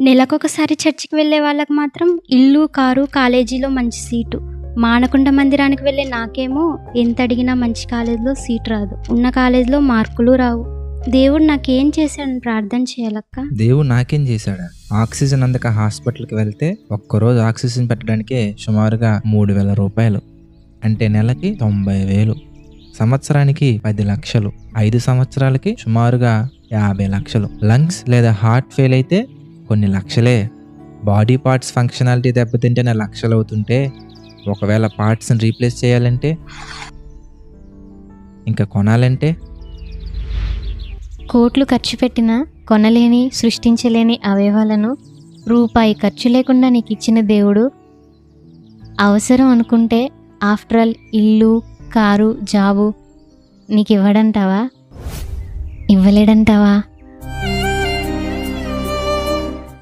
నెలకొకసారి చర్చికి వెళ్ళే వాళ్ళకి మాత్రం ఇల్లు, కారు, కాలేజీలో మంచి సీటు. మానకొండ మందిరానికి వెళ్ళే నాకేమో ఎంత అడిగినా మంచి కాలేజీలో సీట్ రాదు. ఉన్న కాలేజీలో మార్కులు రావు. దేవుడు నాకేం చేశాడని ప్రార్థన చేయాలక్క? దేవుడు నాకేం చేశాడా? ఆక్సిజన్ అందక హాస్పిటల్కి వెళ్తే ఒక్కరోజు ఆక్సిజన్ పెట్టడానికే సుమారుగా 3,000 రూపాయలు, అంటే నెలకి 90,000, సంవత్సరానికి 10 లక్షలు, 5 సంవత్సరాలకి సుమారుగా 50 లక్షలు. లంగ్స్ లేదా హార్ట్ ఫెయిల్ అయితే కొన్ని లక్షలే. బాడీ పార్ట్స్ ఫంక్షనాలిటీ దెబ్బతింటేనే లక్షలు అవుతుంటే, ఒకవేళ పార్ట్స్ని రీప్లేస్ చేయాలంటే, ఇంకా కొనాలంటే కోట్లు ఖర్చు పెట్టినా కొనలేని, సృష్టించలేని అవయవాలను రూపాయి ఖర్చు లేకుండా నీకు ఇచ్చిన దేవుడు అవసరం అనుకుంటే ఆఫ్టర్ ఆల్ ఇల్లు, కారు, జాబు నీకు ఇవ్వడంటావా? ఇవ్వలేడంటావా?